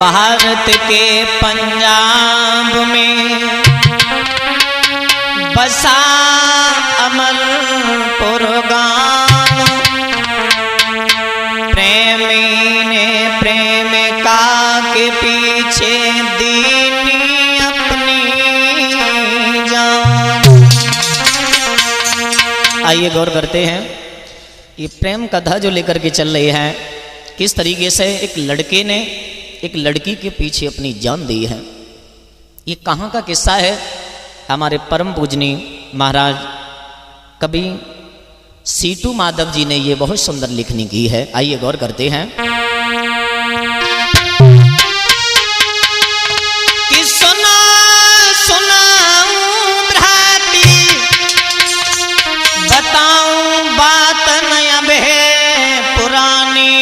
भारत के पंजाब में बसा अमरपुर गाँव, प्रेमी ने प्रेमिका के पीछे दीनी अपनी जान। आइए गौर करते हैं ये प्रेम कथा जो लेकर के चल रही है, किस तरीके से एक लड़के ने एक लड़की के पीछे अपनी जान दी है। ये कहाँ का किस्सा है? हमारे परम पूजनीय महाराज कवि सीटू माधव जी ने ये बहुत सुंदर लिखनी की है। आइए गौर करते हैं कि सुना सुनाऊं भ्राती, बताऊं बात नया बहे पुरानी,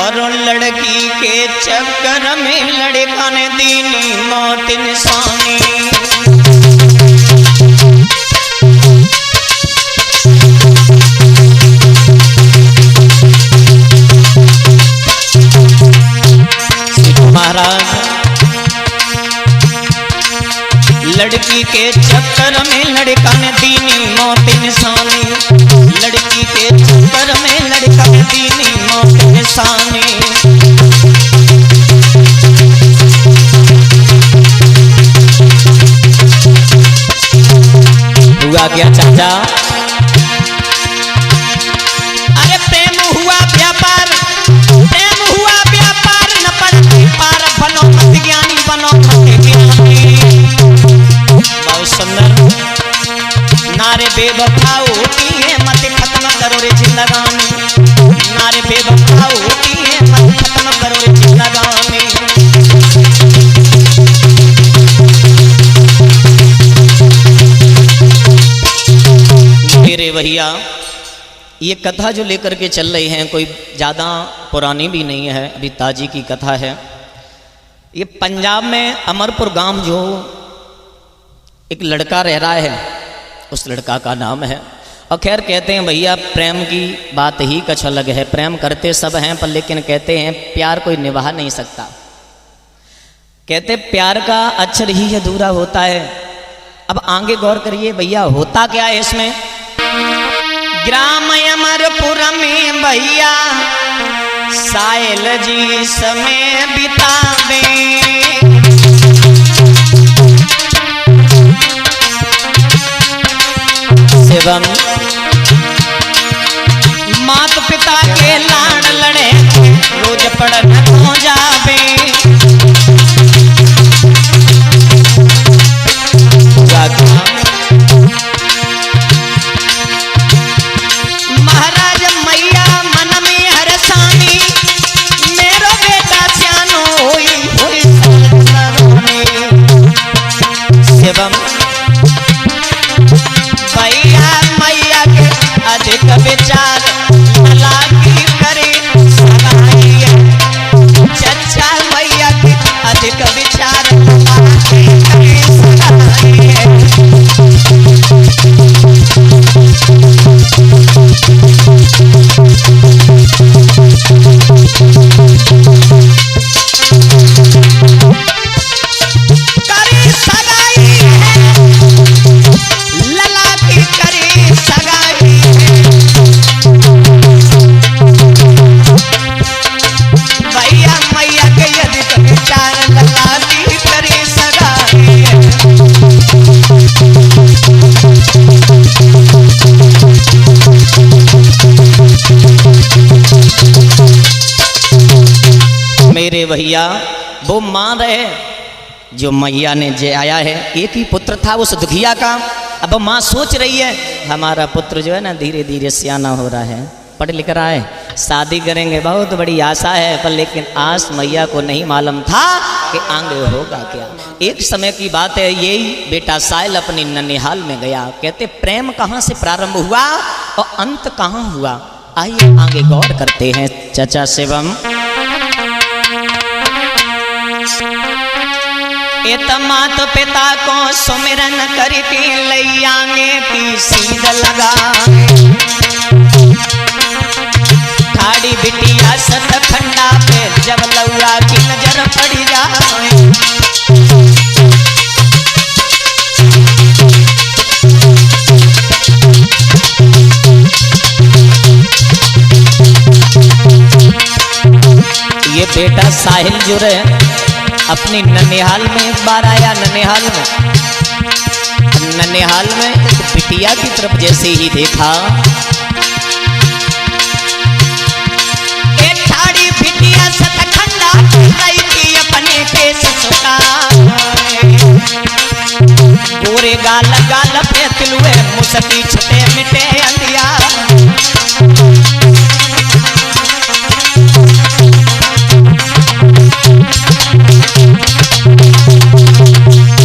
और लड़की के चक्कर में लड़का ने दीनी मौत इंसानी। महाराज लड़की के चक्कर में लड़का ने दीनी मौत इंसानी, लड़की के चक्कर में लड़का ने दीनी मौत इंसानी। हुआ क्या चाचा? अरे प्रेम हुआ व्यापार, प्रेम हुआ व्यापार, न पड़ती पार, बनो मत ज्ञानी, बनो मत ज्ञानी। बहुत सुंदर नारे बेवफा होती है, मत खत्म करो रे जिंदगानी, नारे बेवफा होती है, मत खत्म करो रे जिंदगानी। मेरे भैया ये कथा जो लेकर के चल रही हैं कोई ज़्यादा पुरानी भी नहीं है, अभी ताजी की कथा है। ये पंजाब में अमरपुर गांव जो एक लड़का रह रहा है, उस लड़का का नाम है। और खैर कहते हैं भैया प्रेम की बात ही कुछ अलग है, प्रेम करते सब हैं पर लेकिन कहते हैं प्यार कोई निभा नहीं सकता। कहते प्यार का अक्षर ही अधूरा होता है। अब आगे गौर करिए भैया होता क्या है इसमें। ग्राम अमरपुर में भैया सायल जी समय बितावे, शिवम माता पिता के लाड़ लड़े रोज पढ़न हो जावे। महाराज मैया मन में हरसानी, मेरो बेटा सियानो होई होई शिवम भैया मैया के अधिक विचार लागी करे सगाई है, चचा मैया के अधिक विचार लागी करे सगाई है। मेरे भैया वो मां रहे जो मैया ने जे आया है, एक ही पुत्र था उस दुखिया का। अब मां सोच रही है हमारा पुत्र जो है ना धीरे धीरे सियाना हो रहा है, पढ़ लिख रहा है, शादी करेंगे, बहुत बड़ी आशा है। पर लेकिन आस मैया को नहीं मालूम था कि आगे होगा क्या। एक समय की बात है, यही बेटा सायल अपनी ननिहाल में गया। कहते प्रेम कहाँ से प्रारंभ हुआ और अंत कहाँ हुआ, आइए आगे गौर करते हैं चाचा शिवम। एत मात पिता को सुमिरन करके लैयांगे की सीध लगा, ठाड़ी बिटिया सतखंडा ये बेटा साहिल जो रहे अपनी ननिहाल में एक बार आया। ननिहाल में एक बिटिया की तरफ जैसे ही देखा, एक ठाड़ी बिटिया सतखंडा गई थी अपने केस सुखा, पूरे गाल गाल पे तिलुए मुसकी छुटे मिटे अंधिया।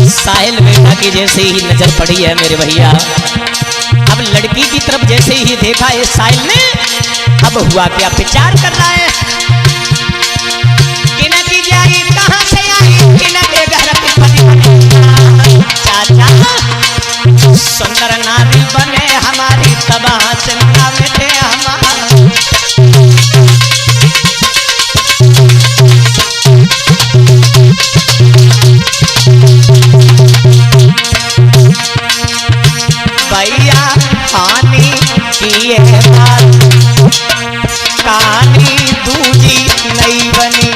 साहिल बेटा की जैसे ही नजर पड़ी है मेरे भैया, अब लड़की की तरफ जैसे ही देखा ये साहिल ने, अब हुआ क्या विचार कर रहा है, किना की जाई कहां से आई, किना के घर पे पति चाचा सुंदर नारी बने हमारी तबाह चिंता मिटे हमारा। भैया पानी पिए बात कहानी दूजी नहीं बनी,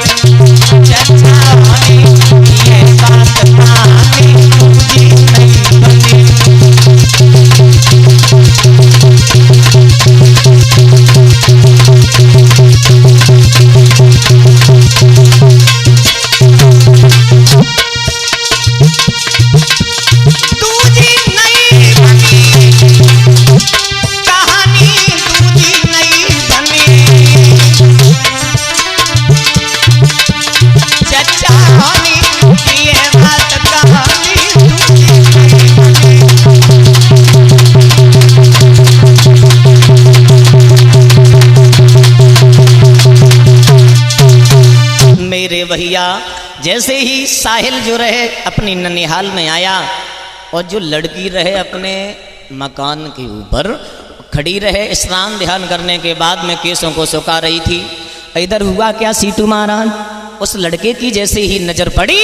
चचा पानी पिए बात कहानी दूजी नहीं बनी। मेरे भैया जैसे ही साहिल जो रहे अपनी ननिहाल में आया और जो लड़की रहे अपने मकान के ऊपर खड़ी रहे, स्नान ध्यान करने के बाद में केसों को सुखा रही थी। इधर हुआ क्या सीतू महाराज, उस लड़के की जैसे ही नजर पड़ी,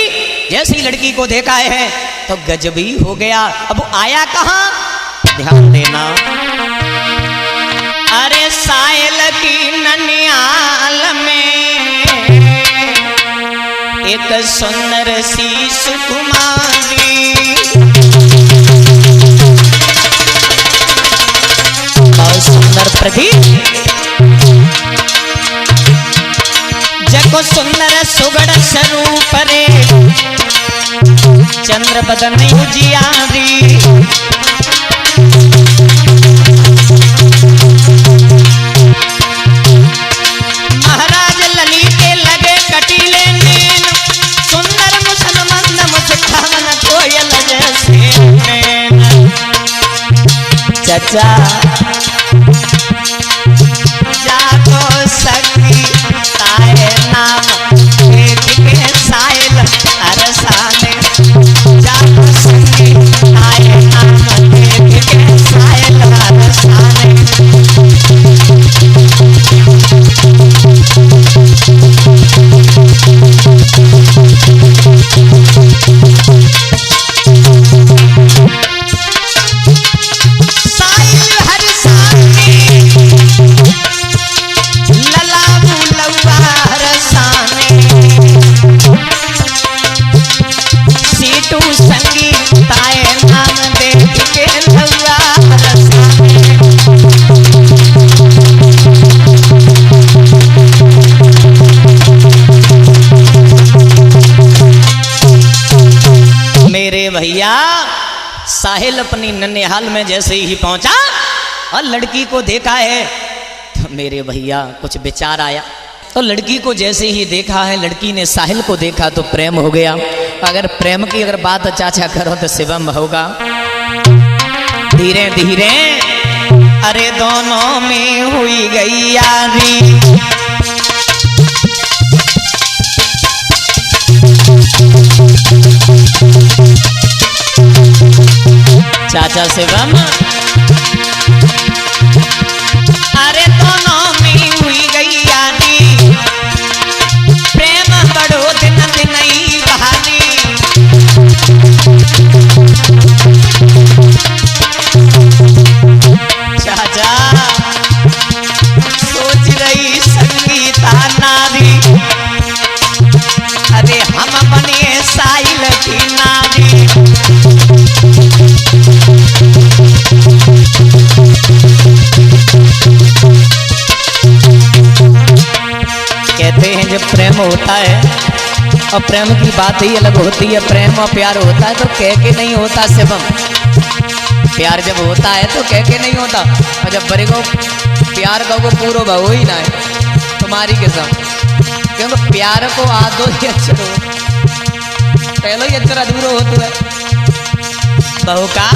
जैसे ही लड़की को देखा है तो गजबी हो गया। अब आया कहां, ध्यान देना, अरे साहिल की ननिहाल में एक सुंदर सी सुकुमारी, बहुत सुंदर प्रदीप जको सुंदर सुगड़ स्वरूप रे चंद्र बदन उजियारी। महाराज लली के लगे कटीले नीन, सुंदर मुसलमान मुस्कान कोयल जैसे नैन। चचा जाको सखी ताए नाम देख के साहिल अरसाने, जाको सखी ताए नाम देख के साहिल अरसाने। भैया साहिल अपनी ननिहाल में जैसे ही पहुंचा और लड़की को देखा है तो मेरे भैया कुछ विचार आया। तो लड़की को जैसे ही देखा है, लड़की ने साहिल को देखा तो प्रेम हो गया। अगर प्रेम की अगर बात चाचा करो तो शिवम होगा। धीरे धीरे अरे दोनों में हुई गई यारी, चाचा शिवम अरे दोनों में हुई गई यारी, प्रेम बड़ो दिन दिन ही बहाली। चाचा सोच रही संगीता नारी, कहते हैं जब प्रेम होता है और प्रेम की बात ही अलग होती है। प्रेम और प्यार होता है तो कह के नहीं होता शिवम। प्यार जब होता है तो कह के नहीं होता, और जब बड़े को प्यार को पूरा बहु ही ना है तुम्हारी कसम, क्योंकि प्यार को आदो ही अक्षर हो, पहले ही अक्षर अधूरो होता है बहु का।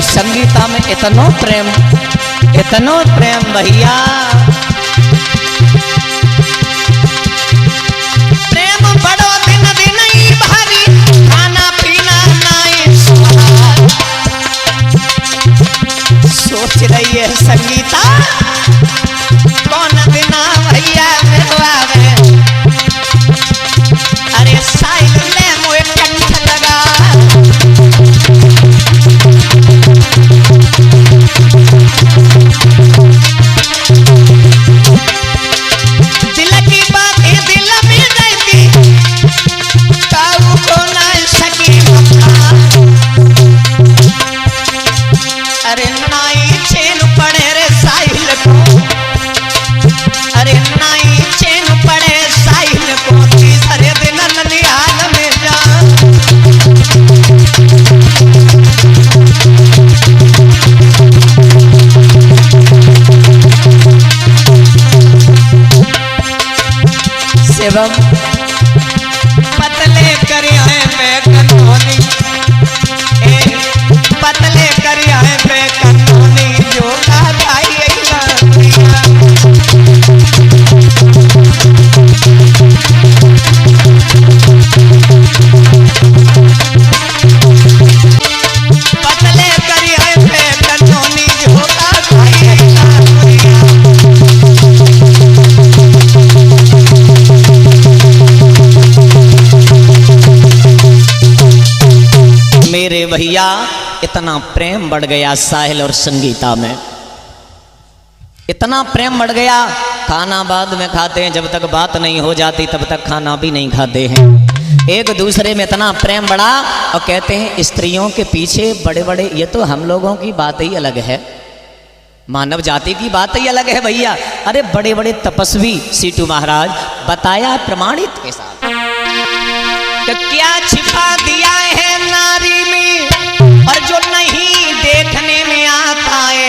संगीता में इतनो प्रेम भैया, प्रेम बड़ो दिन दिन ही भारी, खाना पीना नाई सुहार। सोच रही है संगीता कौन बिना भैया मिलवावे, अरे साइल ने मुझे कंठ लगा। पतले करिया पे कन्होनी, पतले करिया पे कन्होनी जो पतले करिया पे कन्होनी जो मेरे भैया इतना प्रेम बढ़ गया साहिल और संगीता में, इतना प्रेम बढ़ गया। खाना बाद में खाते हैं, जब तक बात नहीं हो जाती तब तक खाना भी नहीं खाते हैं। एक दूसरे में इतना प्रेम बढ़ा, और कहते हैं स्त्रियों के पीछे बड़े बड़े, ये तो हम लोगों की बात ही अलग है, मानव जाति की बात ही अलग है भैया। अरे बड़े बड़े तपस्वी सीटू महाराज बताया प्रमाणित के साथ कि क्या छिपा दिया है नारी में और जो नहीं देखने में आता है।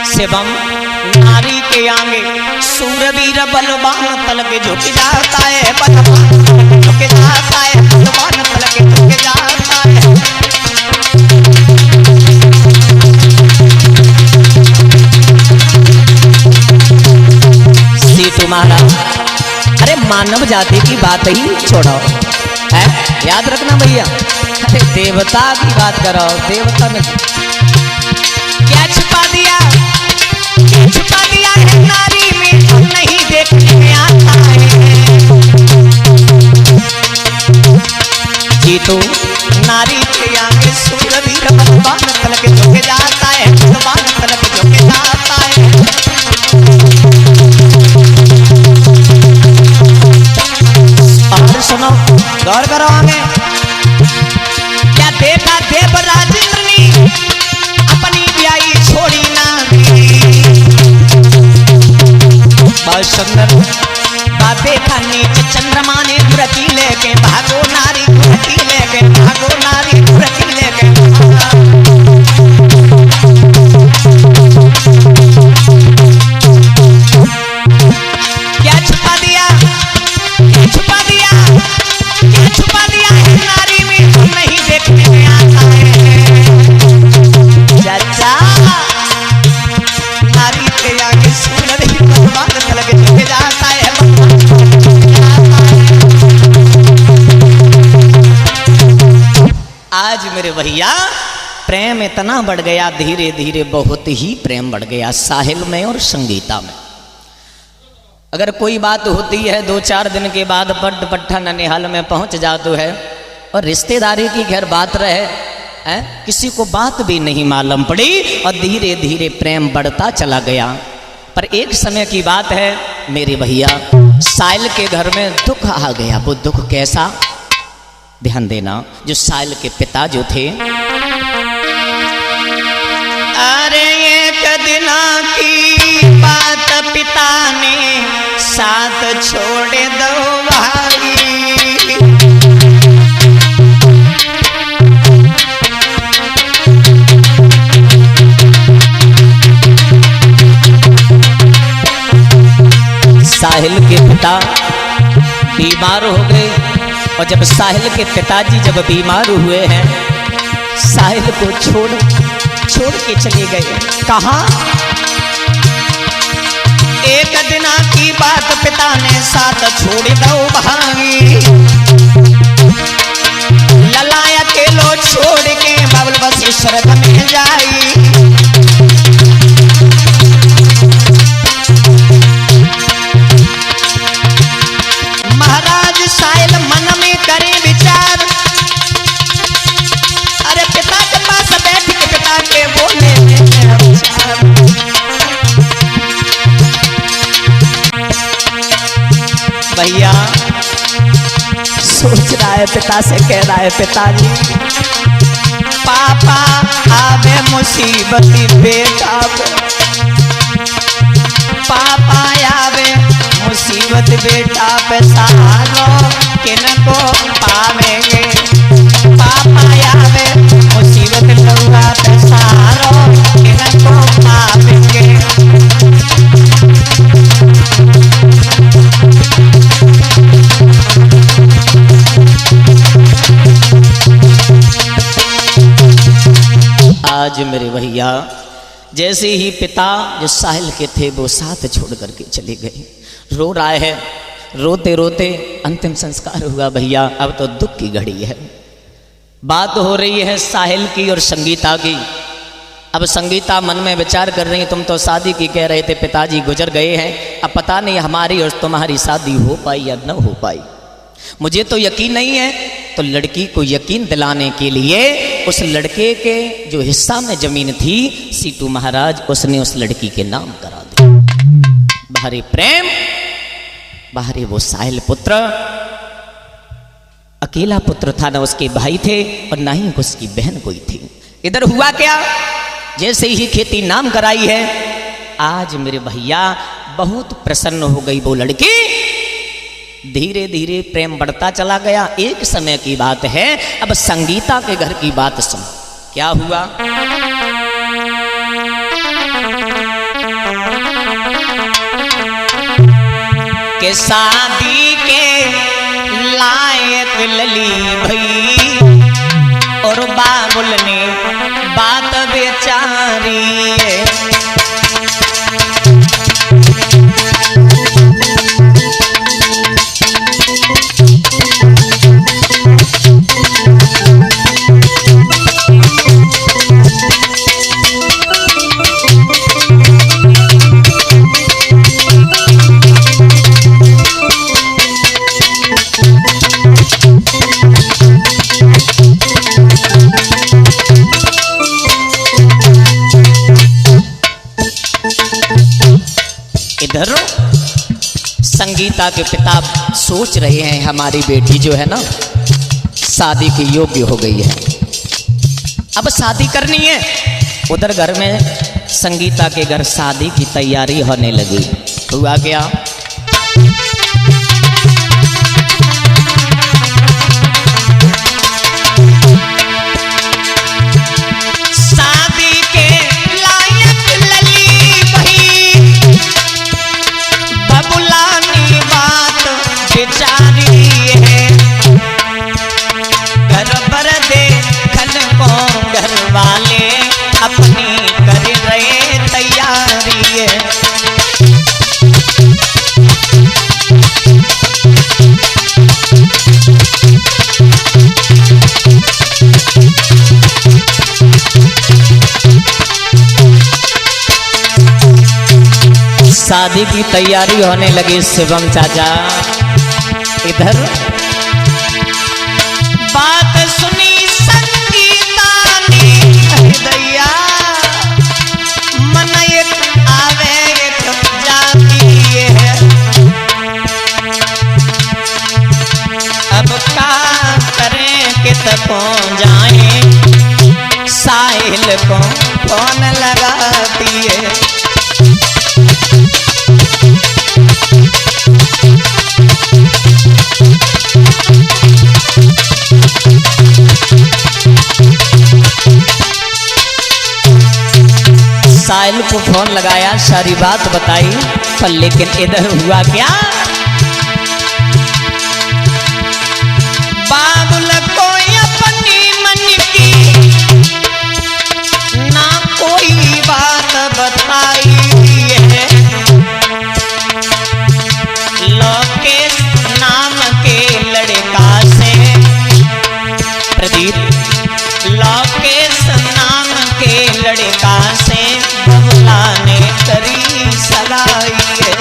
शिवम नारी के आगे सूरवीर बलवान तल के झुक जाता है, बलवान झुक जाता है, बलवान तल के झुक जाता है। सीटू महाराज अरे मानव जाति की बात ही छोड़ो है, याद रखना भैया। अरे देवता की बात करो, देवता में क्या छुपा दिया, छुपा दिया है नारी में और नहीं देखने में आता है। जीतू नारी के आगे सूरवीर बलवान तल के झुक जाता है, बलवान तल के झुक जाता है। और सुनो गौर करो आगे क्या देखा देवराज इंद्रनी अपनी ब्याई छोड़ी ना बहुत सुंदर बात देखा नीच चंद्रमा ने धुरती लेके भागो नारी, धुरती लेके भागो नारी, धुरती लेके भैया प्रेम इतना बढ़ गया, धीरे धीरे बहुत ही प्रेम बढ़ गया साहिल में और संगीता में। अगर कोई बात होती है 2-4 दिन के बाद बड्ड पट्ठा ननिहाल में पहुंच जाते है और रिश्तेदारी की खैर बात रहे है, किसी को बात भी नहीं मालूम पड़ी और धीरे धीरे प्रेम बढ़ता चला गया। पर एक समय की बात है मेरे भैया, साहिल के घर में दुख आ गया। वो दुख कैसा, ध्यान देना। जो साहिल के पिता जो थे, अरे एक दिन की बात पिता ने साथ छोड़ दो भाई, साहिल के पिता बीमार हो गए और जब साहिल के पिताजी जब बीमार हुए हैं, साहिल को छोड़ के चले गए। कहाँ? एक दिन की बात पिता ने साथ छोड़ दो भाई, ललाया के लो छोड़ के बाबुल वशिष्ठ में जाई। महाराज साहिल मन में करे विचार, अरे पिता के पास बैठ के पिता के बोले भैया सोच रहा है, पिता से कह रहा है, पिताजी पापा आवे मुसीबत बेटा पे, पापा आवे मुसीबत बेटा पे सहारो किनको पावेंगे, पापा आवे मुसीबत लौका पे सहारो किनको पावेंगे। आज मेरे भैया जैसे ही पिता जो साहिल के थे वो साथ छोड़ करके चले गए, रो रहा है, रोते रोते अंतिम संस्कार हुआ। भैया अब तो दुख की घड़ी है। बात हो रही है साहिल की और संगीता की। अब संगीता मन में विचार कर रही है, तुम तो शादी की कह रहे थे, पिताजी गुजर गए हैं, अब पता नहीं हमारी और तुम्हारी शादी हो पाई या न हो पाई। मुझे तो यकीन नहीं है। तो लड़की को यकीन दिलाने के लिए उस लड़के के जो हिस्सा में जमीन थी, सीतू महाराज उसने उस लड़की के नाम करा दी। बाहरी प्रेम, बाहरी वो साहिल पुत्र, अकेला पुत्र था, ना उसके भाई थे और ना ही उसकी बहन कोई थी। इधर हुआ क्या, जैसे ही खेती नाम कराई है, आज मेरे भैया बहुत प्रसन्न हो गई वो लड़की। धीरे धीरे प्रेम बढ़ता चला गया। एक समय की बात है, अब संगीता के घर की बात सुन। क्या हुआ, के शादी के लायक लली भई और बाबुल ने बात बेचारी है। इधर संगीता के पिता सोच रहे हैं, हमारी बेटी जो है ना शादी के योग्य हो गई है, अब शादी करनी है। उधर घर में संगीता के घर शादी की तैयारी होने लगी। हुआ क्या, अपनी कर रहे तैयारी है। शादी की तैयारी होने लगी शिवम चाचा। इधर बात सुनी संगीता ने दैया मन एक आवे एक जाती है। अब का करें कि तब जाए साहिल को फोन लगाती है। साहिल को फोन लगाया, सारी बात बताई, पर लेकिन इधर हुआ क्या, बाबुल को अपनी मन की ना कोई बात बताई है। लोकेश नाम के लड़का से प्रदीप, लोकेश नाम के लड़का से बबुला ने करी सगाई है।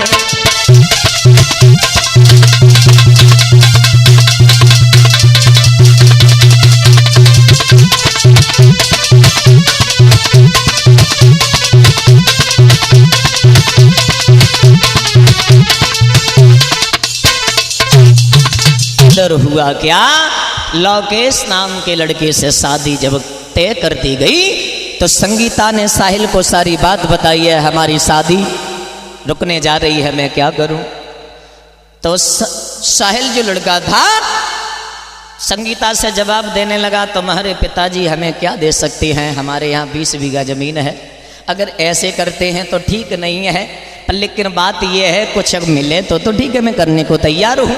इधर हुआ क्या, लोकेश नाम के लड़के से शादी जब तय कर दी गई तो संगीता ने साहिल को सारी बात बताई है, हमारी शादी रुकने जा रही है, मैं क्या करूं। तो साहिल जो लड़का था संगीता से जवाब देने लगा, तुम्हारे पिताजी हमें क्या दे सकते हैं, हमारे यहाँ 20 बीघा जमीन है, अगर ऐसे करते हैं तो ठीक नहीं है, पर लेकिन बात यह है कुछ मिले तो ठीक है, मैं करने को तैयार हूँ।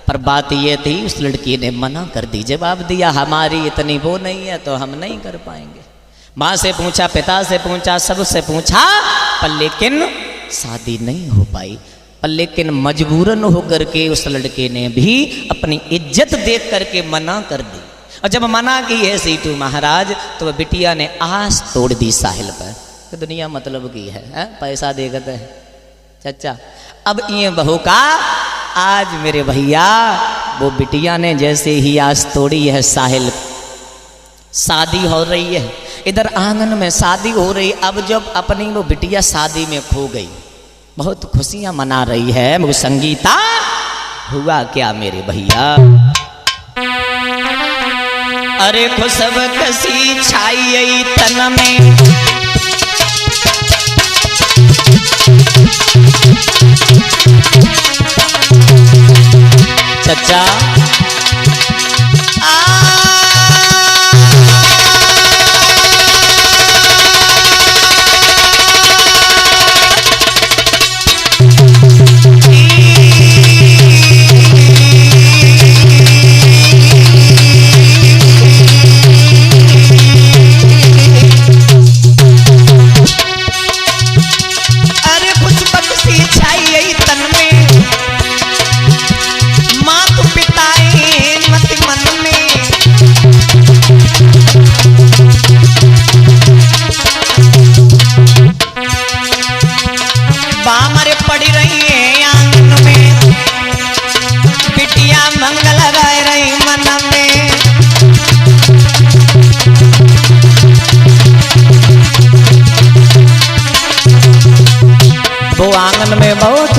पर बात ये थी उस लड़की ने मना कर दी, जवाब दिया हमारी इतनी वो नहीं है तो हम नहीं कर पाएंगे। माँ से पूछा, पिता से पूछा, सबसे पूछा, पर लेकिन शादी नहीं हो पाई। पर लेकिन मजबूरन होकर के उस लड़के ने भी अपनी इज्जत देख करके मना कर दी। और जब मना की है सीटू महाराज तो वह बिटिया ने आस तोड़ दी साहिल पर कि दुनिया मतलब की है? पैसा देकर है चचा। अब ये बहू का आज मेरे भैया वो बिटिया ने जैसे ही आस तोड़ी है, साहिल शादी हो रही है, इधर आंगन में शादी हो रही। अब जब अपनी वो बिटिया शादी में खो गई, बहुत खुशियां मना रही है वो संगीता। हुआ क्या मेरे भैया, अरे खुशब कसी छाई तन में, चचा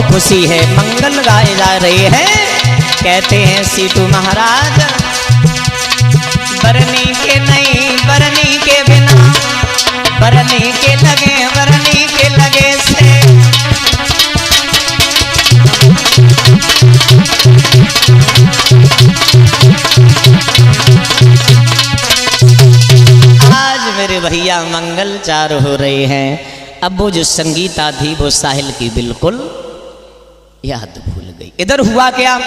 खुशी है, मंगल गाए जा रहे हैं। कहते हैं सीटू महाराज, बरनी के नहीं बरनी के बिना, बरनी के लगे से आज मेरे भैया मंगल चार हो रहे हैं। अब वो जो संगीता थी वो साहिल की बिल्कुल याद भूल गई। इधर हुआ क्या,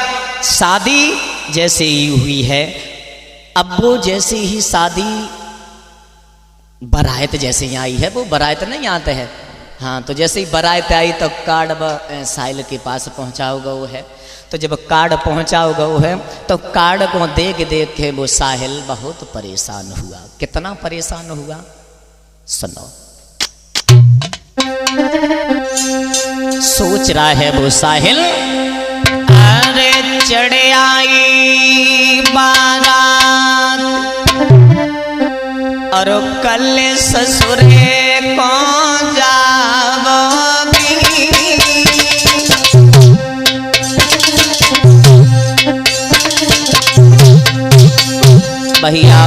शादी जैसे ही हुई है, अब वो जैसे ही शादी बारात जैसे ही आई है, वो बारात नहीं आते हैं, हाँ, तो जैसे ही बारात आई तो कार्ड साहिल के पास पहुंचाओ गो है। तो जब कार्ड पहुंचाओ गो है तो कार्ड को देख देख के वो साहिल बहुत परेशान हुआ। कितना परेशान हुआ सुनो। सोच रहा है वो साहिल, अरे चढ़ आई बारात और कल ससुरे को जावगी। भैया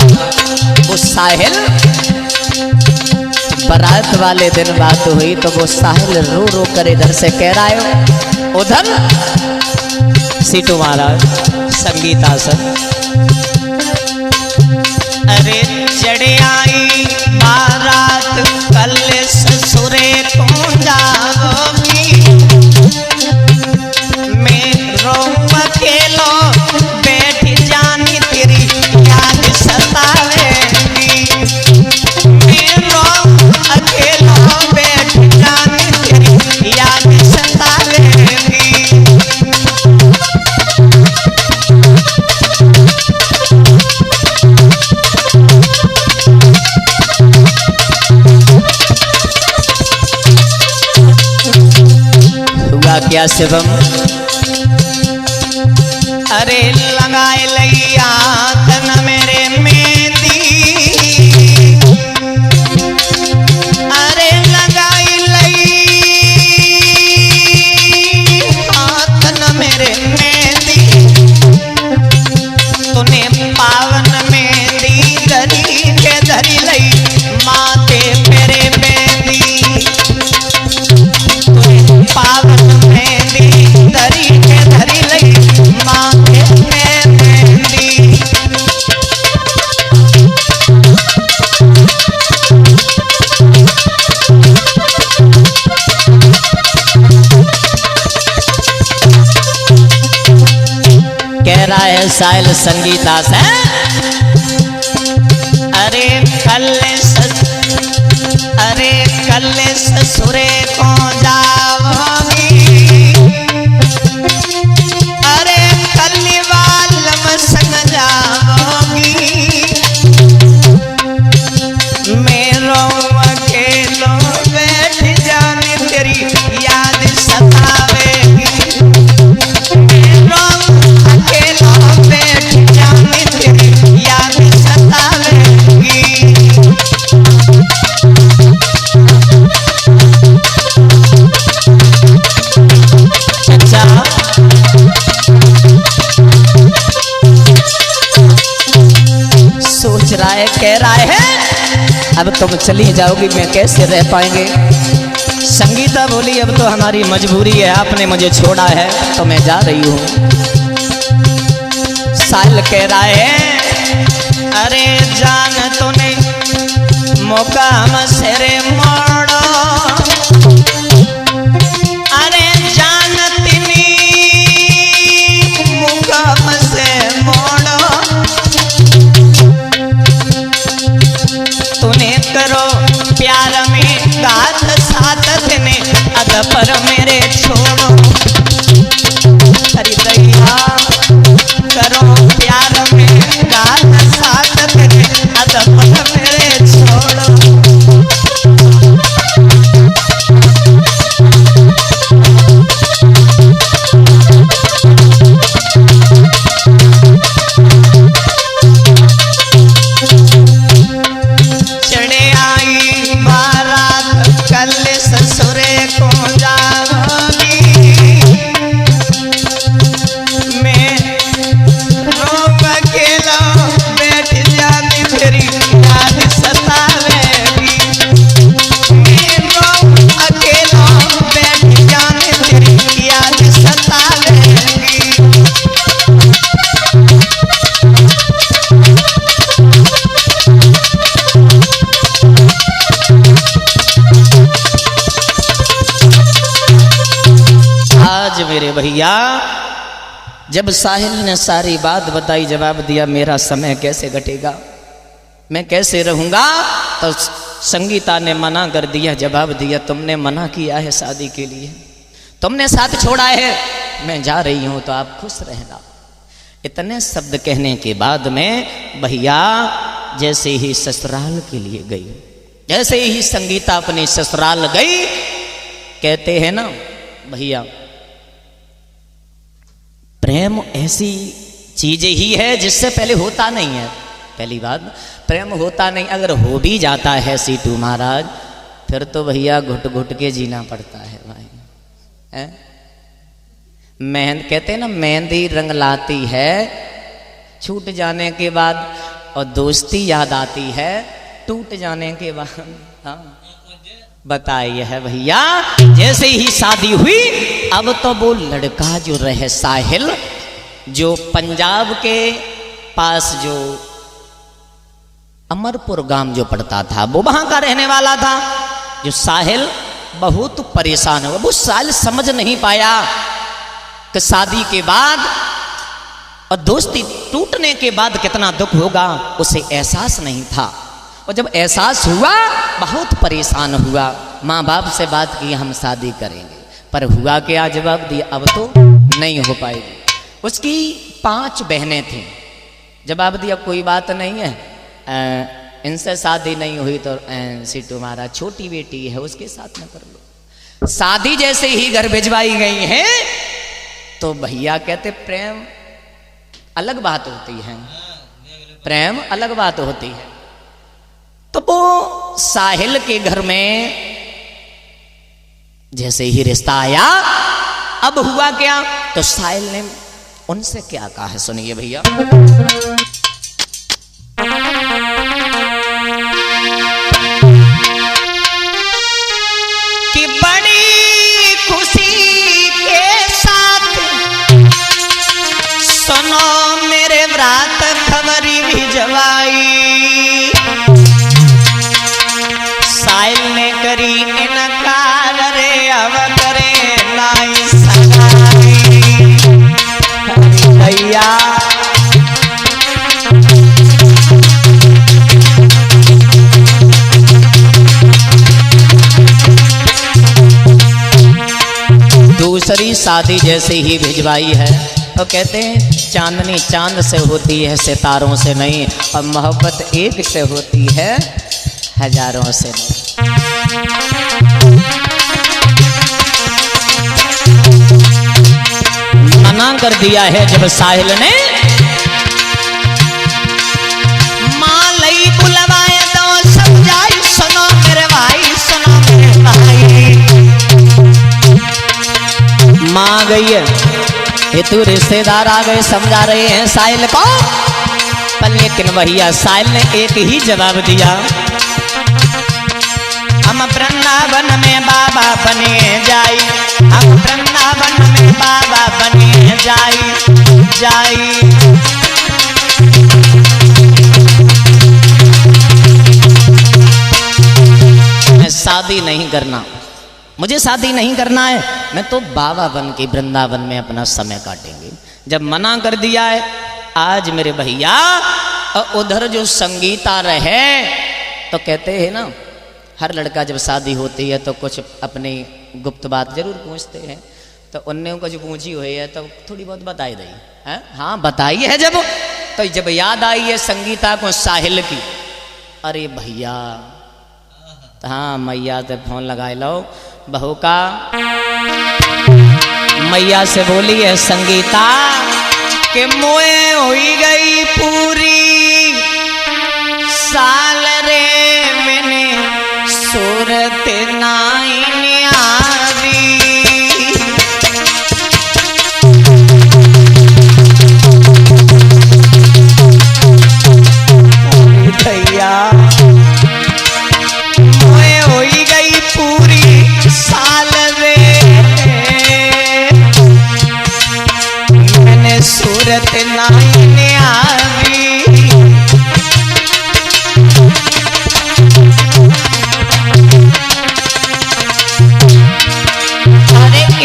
वो साहिल, बारात वाले दिन बात हुई तो वो साहिल रो रो कर इधर से कह रहा है, उधर सीटू महाराज संगीता सर, अरे चढ़ आई बारात कल ससुरे को जाओगी, मैं रो अकेलो बैठ जानी तेरी याद सतावेगी, मैं रो अकेलो बैठ जानी तेरी याद सतावेगी। हुआ क्या शिवम, अरे लगाए लैया तन मेरे मेहंदी, अरे लगाई लई तन मेरे मेहंदी, तूने पावन मेहंदी धरी के धरी लई माथे मेरे मेहंदी, तूने पावन मेहंदी धरी के धरी लई माथे में मेहंदी। कह रहा है साहिल संगीता से, अरे कल ससुरे को जाओगी, अरे कल्ली वालम संग जाओगी, मैं रो अकेलो बैठ जानी तेरी याद सतावेगी, मैं रो अकेलो बैठ जानी तेरी याद सतावेगी। सोच रहा है, कह रहा है, अब तुम चली जाओगी मैं कैसे रह पाएंगे। संगीता बोली, अब तो हमारी मजबूरी है, आपने मुझे छोड़ा है तो मैं जा रही हूँ। साहिल कह रहा है, अरे जान तूने मौका हमसे रे मोड़ो, अरे जान तिनी मौका हमसे मोड़ो, तूने करो प्यार में गात साथ ने अद पर मेरे छोड़ो, अरे दैया करो प्यार में गात साथ ने अद पर मेरे छोड़ो। मेरे भैया जब साहिल ने सारी बात बताई, जवाब दिया मेरा समय कैसे घटेगा, मैं कैसे रहूंगा, तो संगीता ने मना कर दिया, जवाब दिया तुमने मना किया है शादी के लिए, तुमने साथ छोड़ा है, मैं जा रही हूं तो आप खुश रहना। इतने शब्द कहने के बाद में भैया जैसे ही ससुराल के लिए गई, जैसे ही संगीता अपनी ससुराल गई, कहते हैं ना भैया प्रेम ऐसी चीज ही है जिससे पहले होता नहीं है। पहली बात, प्रेम होता नहीं, अगर हो भी जाता है सीटू महाराज, फिर तो भैया घुट घुट के जीना पड़ता है भाई। कहते हैं ना, मेहंदी रंग लाती है, छूट जाने के बाद, और दोस्ती याद आती है टूट जाने के बाद। हाँ बताइए है भैया, जैसे ही शादी हुई, अब तो वो लड़का जो रहे साहिल, जो पंजाब के पास जो अमरपुर गांव जो पड़ता था, वो वहां का रहने वाला था। जो साहिल बहुत परेशान हुआ, वो साहिल समझ नहीं पाया कि शादी के बाद और दोस्ती टूटने के बाद कितना दुख होगा, उसे एहसास नहीं था। और जब एहसास हुआ, बहुत परेशान हुआ, माँ बाप से बात की हम शादी करेंगे, पर हुआ क्या, जवाब दिया अब तो नहीं हो पाएगी। उसकी 5 बहनें थीं, जवाब दिया कोई बात नहीं है, इनसे शादी नहीं हुई तो सीटू महाराज छोटी बेटी है उसके साथ में कर लो। शादी जैसे ही घर भिजवाई गई है, तो भैया कहते प्रेम अलग बात होती है, प्रेम अलग बात होती है। तो वो साहिल के घर में जैसे ही रिश्ता आया, अब हुआ क्या, तो साहिल ने उनसे क्या कहा है, सुनिए भैया। कि बड़ी खुशी के साथ सुनो मेरे व्रात खबरी भिजवाई, साहिल ने करी इनकार, रे अब करे नाई सगाई। भैया दूसरी शादी जैसे ही भिजवाई है, तो कहते हैं चांदनी चांद से होती है, सितारों से नहीं, और मोहब्बत एक से होती है, हजारों से नहीं। मना कर दिया है जब साहिल ने, मां लई बुलवाए तो समझाई, सुनो मेरे भाई, सुनो मेरे भाई। मां आ गई है, ये तू रिश्तेदार आ गए, समझा रहे हैं साहिल को, पर लेकिन भैया साहिल ने एक ही जवाब दिया, हम वृंदावन में बाबा बने जाई, हम वृंदावन में बाबा बने जाई जाई। मैं शादी नहीं करना, मुझे शादी नहीं करना है, मैं तो बाबा बन के वृंदावन में अपना समय काटेंगे। जब मना कर दिया है आज मेरे भैया, और उधर जो संगीता रहे, तो कहते हैं ना, हर लड़का जब शादी होती है तो कुछ अपनी गुप्त बात जरूर पूछते हैं, तो उनने को जो पूछी हुई है तो थोड़ी बहुत बताई दी है। हाँ बताई है जब, तो जब याद आई है संगीता को साहिल की, अरे भैया, हाँ मैया से फोन लगाए लो, बहू का मैया से बोली है संगीता कि मोए हुई गई पूरी साल रे, मैंने सूरत नाई न्यारी। भैया मोए होई गई पूरी साल रे, मैंने सूरत नाई न्यारी।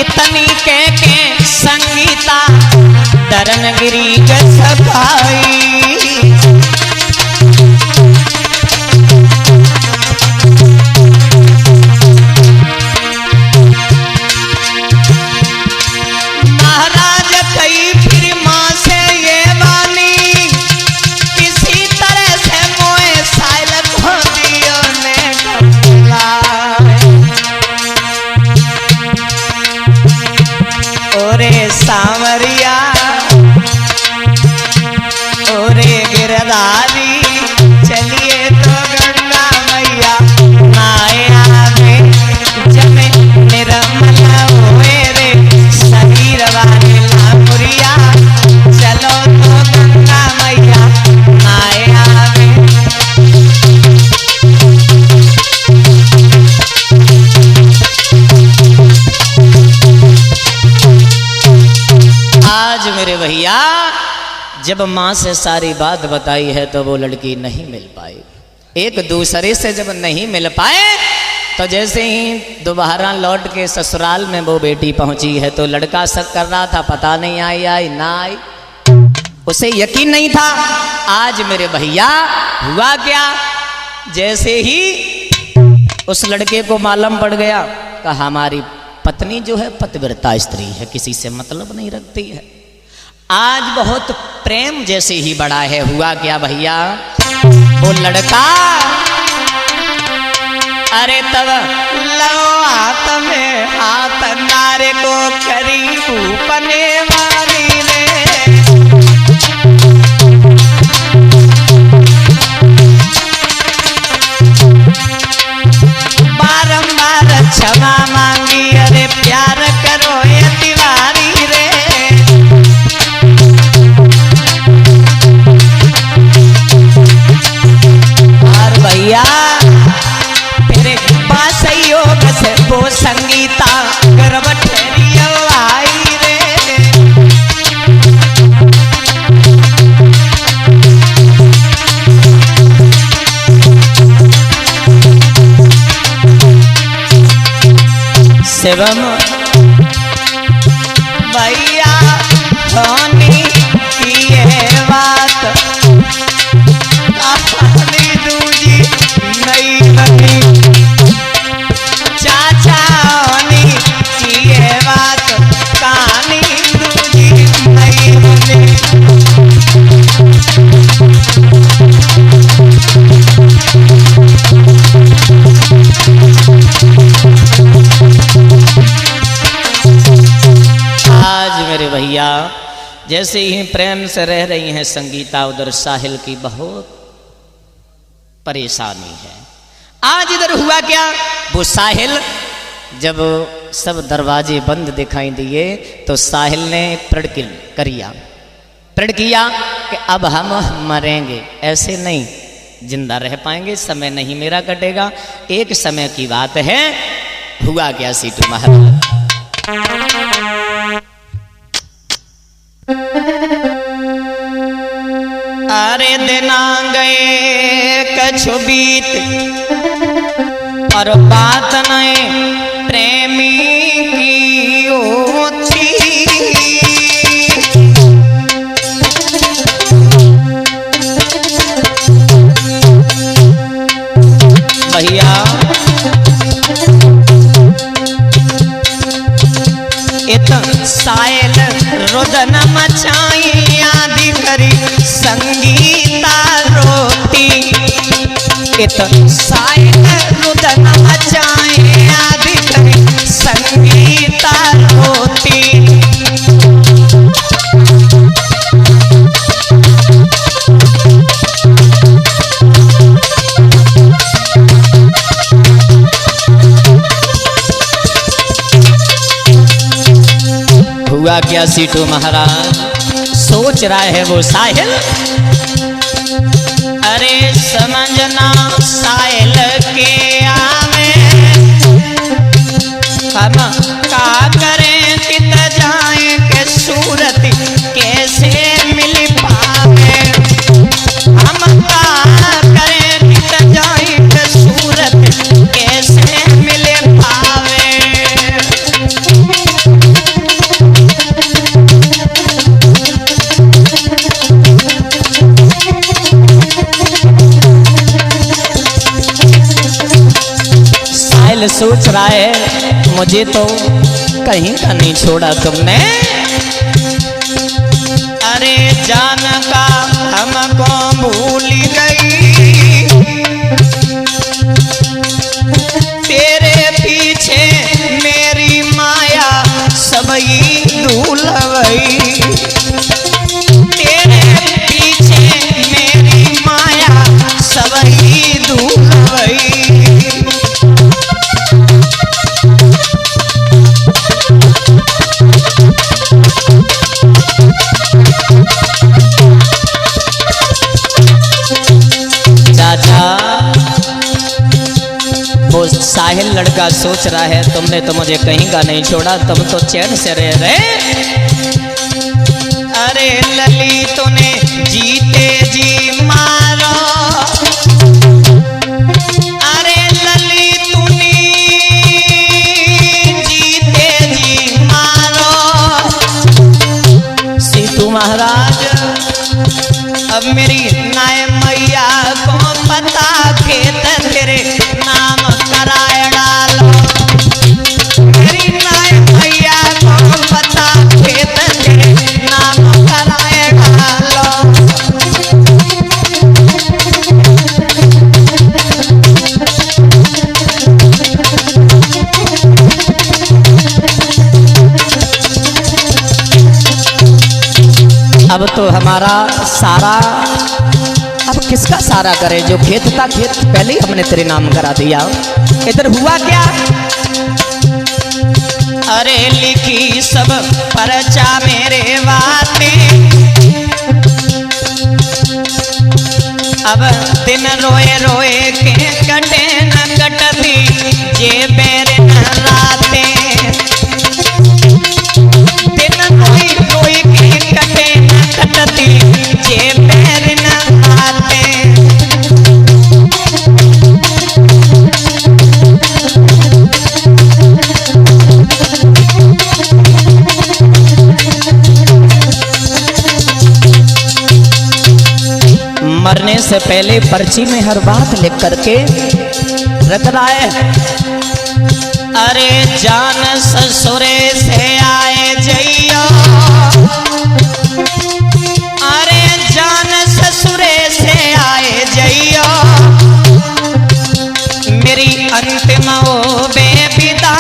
इतनी के संगीता दरन गिरी गई, महाराज कई फिर मां से ये वानी, किसी तरह से मोए साइल को दियो ने गोदारी, चलिए तो गंगा मैया माया में जमे निर्मला होए रे शरीर वाले लामुरिया, चलो तो गंगा मैया माया में। आज मेरे भैया जब माँ से सारी बात बताई है तो वो लड़की नहीं मिल पाई। एक दूसरे से जब नहीं मिल पाए तो जैसे ही दोबारा लौट के ससुराल में वो बेटी पहुंची है तो लड़का शक कर रहा था, पता नहीं आई ना आई, उसे यकीन नहीं था। आज मेरे भैया हुआ क्या, जैसे ही उस लड़के को मालूम पड़ गया कि हमारी पत्नी जो है पतिव्रता स्त्री है, किसी से मतलब नहीं रखती है, आज बहुत प्रेम जैसे ही बड़ा है। हुआ क्या भैया, वो लड़का अरे तब लो हाथ में हाथ नारे को करीब पने वाली रे, बारंबार क्षमा मांगी, अरे प्यार करो ये तिवारी रे। और भैया तेरे पास योग से वो संगीता गर्भ ठहरिया आई रे। शिवम भैया धोनी की है बात, कहानी दूजी नहीं बनी, चाचा होनी की है बात, कहानी दूजी नहीं बनी। आज मेरे भैया जैसे ही प्रेम से रह रही हैं संगीता, उधर साहिल की बहुत परेशानी है। आज इधर हुआ क्या, वो साहिल जब सब दरवाजे बंद दिखाई दिए तो साहिल ने प्रण किया कि अब हम मरेंगे, ऐसे नहीं जिंदा रह पाएंगे, समय नहीं मेरा कटेगा। एक समय की बात है, हुआ क्या सीटू महाराज, अरे दिना गए कछु बीत और बात नहीं प्रेमी की होती, भैया इत सायल रुदन मचाई आदि करी संगीता रोती, इत सायल रुदन मचाई आदि करी संगीता रोती। हुआ क्या सीटू महाराज, सोच रहा है वो साहिल, अरे समझना साहिल के आवे हम का करें कित जाए के सूरत कैसे मिल पावे, हम का करें कित जाए के सूरत कैसे मिल पावे। सोच रहा है मुझे तो कहीं का नहीं छोड़ा तुमने, अरे जान का हमको भूल गई, तेरे पीछे मेरी माया सबई धूल गई, तेरे पीछे मेरी लड़का सोच रहा है तुमने तो मुझे कहीं का नहीं छोड़ा, तुम तो चैन से रह रहे। अरे लली तूने जीते जी मारो, अरे लली तूने जीते जी मारो। सीतू महाराज अब मेरी नाय मैया को पता खेत तेरे नाम कराए डालो, मेरी नाय मैया को पता खेत तेरे नाम कराए डालो। अब तो हमारा सारा, अब किसका सारा करे, जो खेत था खेत पहले ही हमने तेरे नाम करा दिया। इधर हुआ क्या, अरे लिखी सब परचा मेरे वाते, अब दिन रोए रोए के कटे न कटती जे बेर न राते, दिन रोई रोई के कटे न कटती जे बेर न राते। मरने से पहले पर्ची में हर बात लिख करके रख रहा है। अरे जान ससुरे से आए जइयो, अरे जान ससुरे से आए जइयो, मेरी अंतिम ओ बेविदा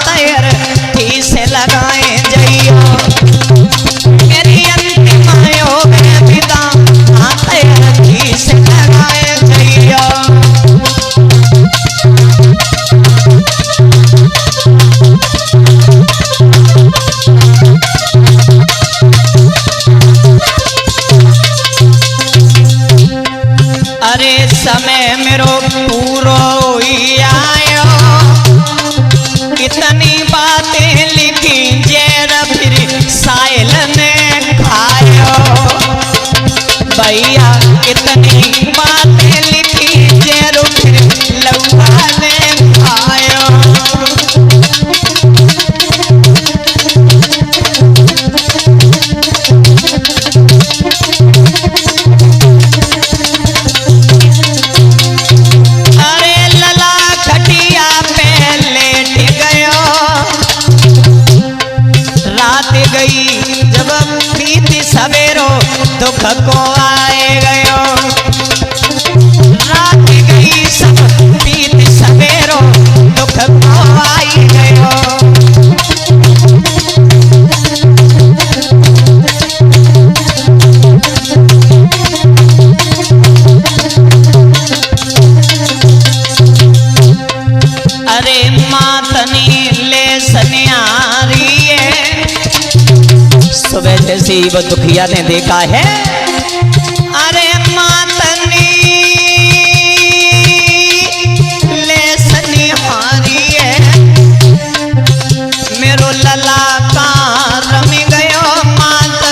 तैर थी से लगाए जइयो, मेरी अंतिम ओ बेविदा तैर थी से लगाए जइयो। अरे समय मेरो पूरो ही आयो, इतनी बातें लिखी जेर फिर साइल ने खायो, भैया इतनी बातें लिखी जेर फिर लौहा ने खायो। जब बीती सवेरो दुख को आए गयो, रात गई सब बीती सवेरो दुख को आई गयो। अरे मातनी ले सनियारी सुबह जैसे ही वो दुखिया ने देखा है, अरे मातनी ले सनिहारी है, मेरो लला का रमी गयो मात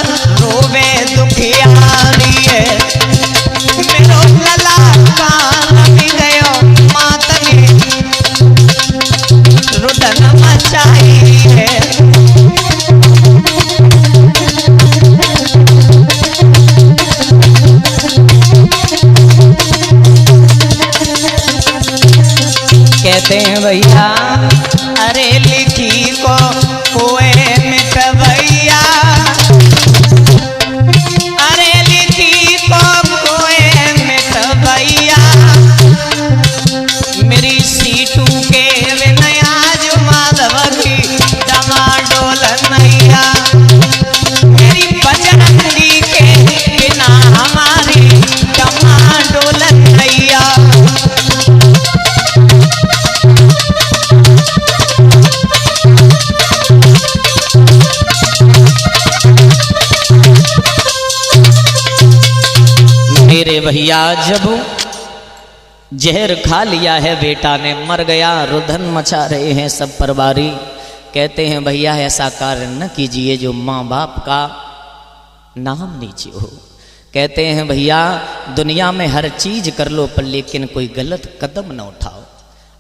रोवे दुखियारी है, मेरो लला का रमी गयो मातनी रुदन मचाई है। कहते हैं भैया अरे लिखी को कोए मिट भैया, अरे लिखी को कोए मिट भैया, मेरी सीटू के विनया जो माधव की डमाडोल नैया, मेरी बजरंगी के बिना हमारी डमाडोल नैया। मेरे भैया जब जहर खा लिया है बेटा ने, मर गया, रुदन मचा रहे हैं सब परवारी। कहते हैं भैया ऐसा कार्य न कीजिए जो माँ बाप का नाम नीचे हो। कहते हैं भैया दुनिया में हर चीज कर लो पर लेकिन कोई गलत कदम न उठाओ।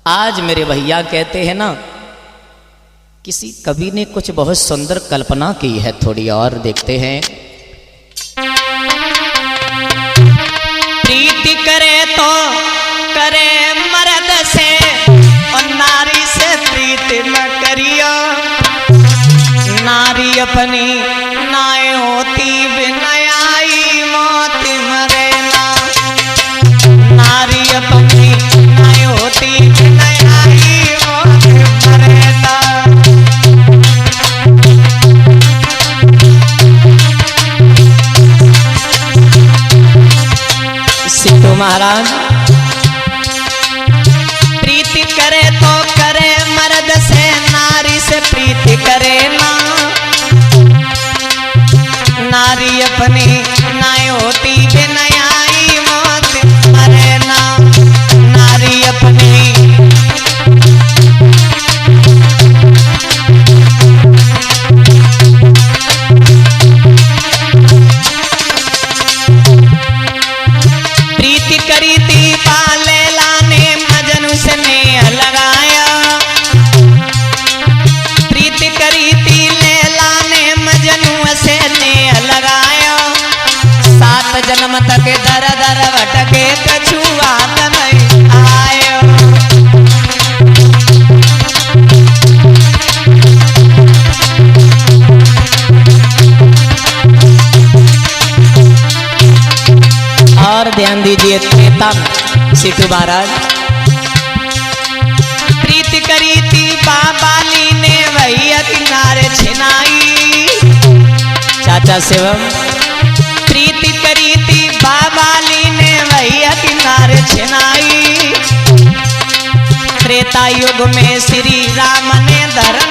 आज मेरे भैया कहते हैं ना, किसी कवि ने कुछ बहुत सुंदर कल्पना की है, थोड़ी और देखते हैं। प्रीति करे तो करे मर्द से और नारी से प्रीति न करियो। नारी अपनी नाय होती बिनाई मौत मरे ना। नारी अपनी नाय होती बिनाई मौत मरे ना। सिद्धू महाराज प्रीति करे तो करे मर्द से, नारी से प्रीति करे ना। नारी अपनी नाय होती बिनाई मौत मरे ना। नारी अपनी प्रीति करी थी पाले लाने मजनू से नेह लगाया। प्रीति करी थी लैला ने मजनू से नेह लगाया। 7 जन्म तक दर दर भटके कछुआ नहीं आयो। और ध्यान दीजिए त्रेता सिद्धू महाराज। प्रीति करी थी बाबाली ने भैया किनारे छिनाई। चाचा शिवम प्रीति करी थी बाबाली ने भैया किनारे छिनाई। त्रेता युग में श्री राम ने धर्म